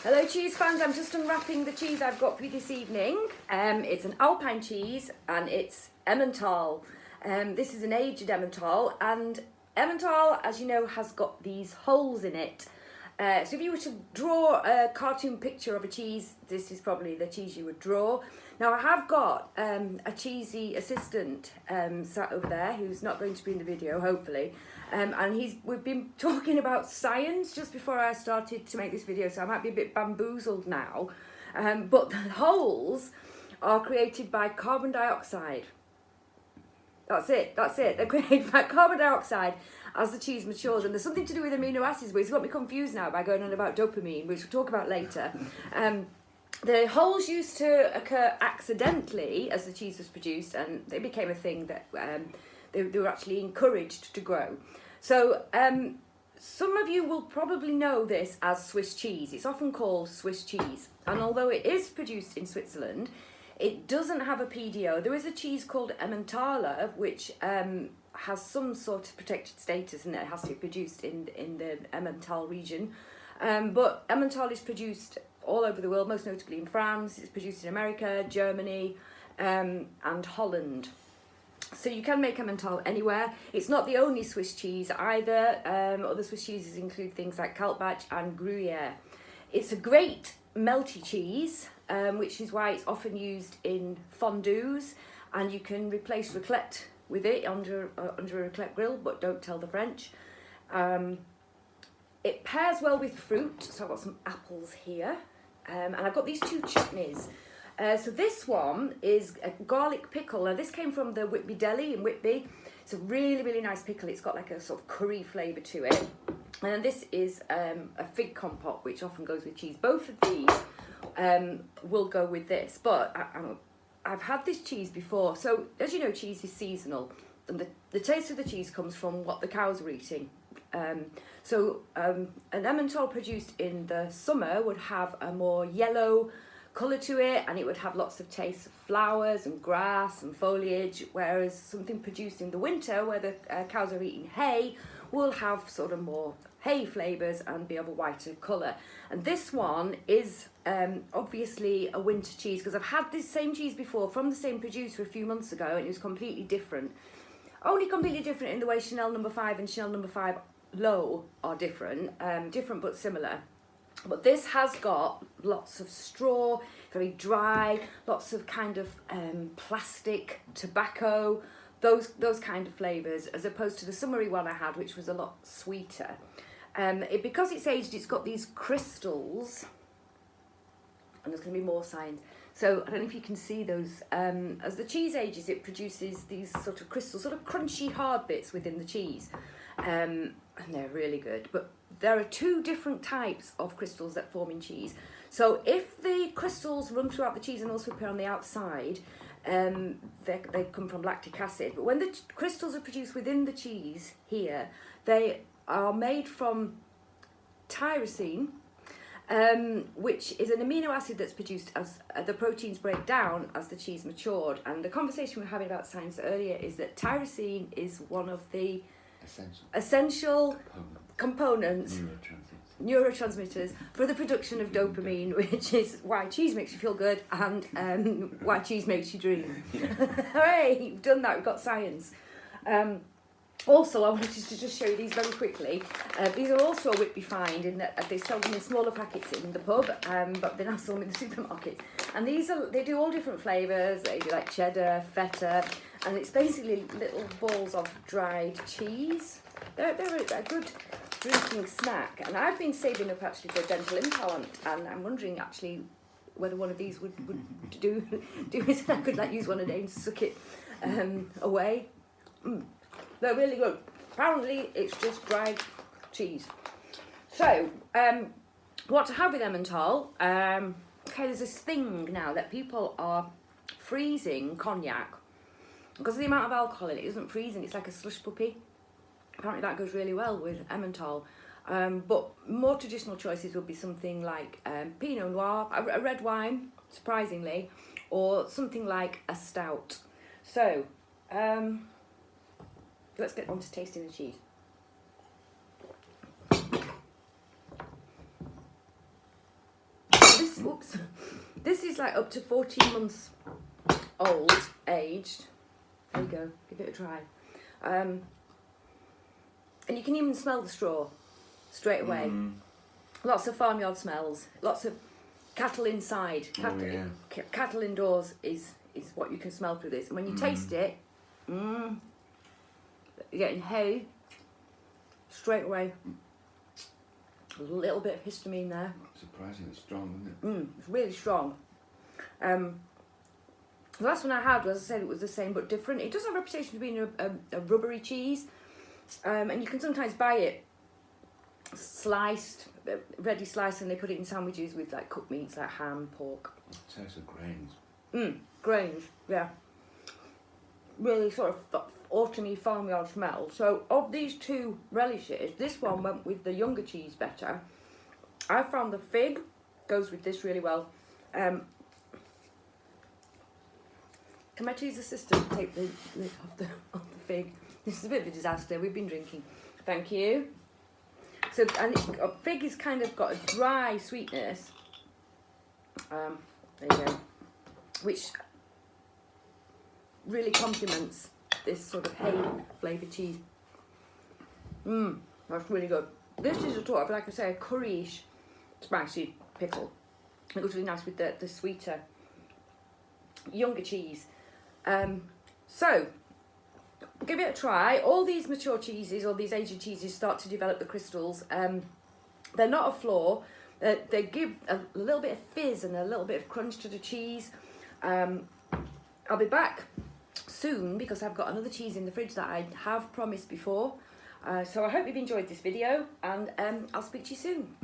Hello cheese fans, I'm just unwrapping the cheese I've got for you this evening. It's an Alpine cheese and it's Emmental. This is an aged Emmental, and Emmental, as you know, has got these holes in it. So if you were to draw a cartoon picture of a cheese, this is probably the cheese you would draw. Now I have got a cheesy assistant sat over there who's not going to be in the video, hopefully. And we've been talking about science just before I started to make this video, so I might be a bit bamboozled now. But the holes are created by carbon dioxide. That's it. They're created by carbon dioxide as the cheese matures, and there's something to do with amino acids, but it's got me confused now by going on about dopamine, which we'll talk about later. The holes used to occur accidentally as the cheese was produced, and they became a thing that they were actually encouraged to grow. So some of you will probably know this as Swiss cheese. It's often called Swiss cheese, and although it is produced in Switzerland, it doesn't have a PDO. There is a cheese called Emmentaler, which has some sort of protected status, and it has to be produced in the Emmental region. But Emmental is produced all over the world, most notably in France. It's produced in America, Germany, and Holland. So you can make Emmental anywhere. It's not the only Swiss cheese either. Other Swiss cheeses include things like Kaltbach and Gruyere. It's a great melty cheese, which is why it's often used in fondues, and you can replace raclette with it under a raclette grill, but don't tell the French. It pairs well with fruit, so I've got some apples here, and I've got these two chutneys. So this one is a garlic pickle. Now this came from the Whitby Deli in Whitby. It's a really, really nice pickle. It's got like a sort of curry flavour to it. And then this is a fig compote, which often goes with cheese. Both of these will go with this, but I've had this cheese before. So as you know, cheese is seasonal, and the taste of the cheese comes from what the cows are eating. So an Emmental produced in the summer would have a more yellow colour to it, and it would have lots of taste of flowers and grass and foliage, whereas something produced in the winter where the cows are eating hay will have sort of more hay flavours and be of a whiter colour. And this one is obviously a winter cheese, because I've had this same cheese before from the same producer a few months ago, and it was completely different. Only completely different in the way Chanel No. 5 and Chanel No. 5 Low are different, different but similar. But this has got lots of straw, very dry, lots of kind of plastic, tobacco, those kind of flavours, as opposed to the summery one I had, which was a lot sweeter. Because it's aged, it's got these crystals, and there's going to be more signs. So I don't know if you can see those. As the cheese ages, it produces these sort of crystals, sort of crunchy hard bits within the cheese, and they're really good. But there are two different types of crystals that form in cheese. So if the crystals run throughout the cheese and also appear on the outside, they come from lactic acid. But when the crystals are produced within the cheese here, they are made from tyrosine, which is an amino acid that's produced as the proteins break down as the cheese matured. And the conversation we were having about science earlier is that tyrosine is one of the essential components, neurotransmitters for the production of dopamine, which is why cheese makes you feel good and why cheese makes you dream. Hooray, you've done that, we've got science. Also, I wanted to just show you these very quickly. These are also a Whitby find in that they sell them in smaller packets in the pub, but they now sell them in the supermarkets. And they do all different flavours. They do like cheddar, feta, and it's basically little balls of dried cheese. They're a good drinking snack, and I've been saving up actually for a dental implant, and I'm wondering actually whether one of these would do it, and I could like use one a day and suck it away. They're really good. Apparently it's just dried cheese. So what to have with Emmental? Okay, there's this thing now that people are freezing cognac because of the amount of alcohol in it. It isn't freezing, it's like a slush puppy. Apparently that goes really well with Emmental. But more traditional choices would be something like Pinot Noir, a red wine, surprisingly, or something like a stout. So, let's get on to tasting the cheese. oops. This is like up to 14 months old, aged. There you go, give it a try. And you can even smell the straw straight away. Lots of farmyard smells, lots of cattle inside. Cattle indoors is what you can smell through this. And when you taste it, you're getting hay straight away. A little bit of histamine there. Surprisingly strong, isn't it? It's really strong. The last one I had, as I said, it was the same but different. It does have a reputation of being a rubbery cheese, and you can sometimes buy it sliced, ready sliced, and they put it in sandwiches with like cooked meats like ham, pork. It tastes of grains. Grains, yeah. Really sort of autumny farmyard smell. So of these two relishes, this one went with the younger cheese better. I found the fig goes with this really well. Can my cheese assistant take the lid off the fig? This is a bit of a disaster. We've been drinking. Thank you. So, and fig has kind of got a dry sweetness. There you go. Which really complements this sort of hay flavoured cheese. That's really good. This is a sort of, like I say, a curryish spicy pickle. It goes really nice with the sweeter, younger cheese. So, give it a try. All these mature cheeses or these aged cheeses start to develop the crystals. They're not a flaw. They give a little bit of fizz and a little bit of crunch to the cheese. I'll be back soon because I've got another cheese in the fridge that I have promised before. So I hope you've enjoyed this video, and I'll speak to you soon.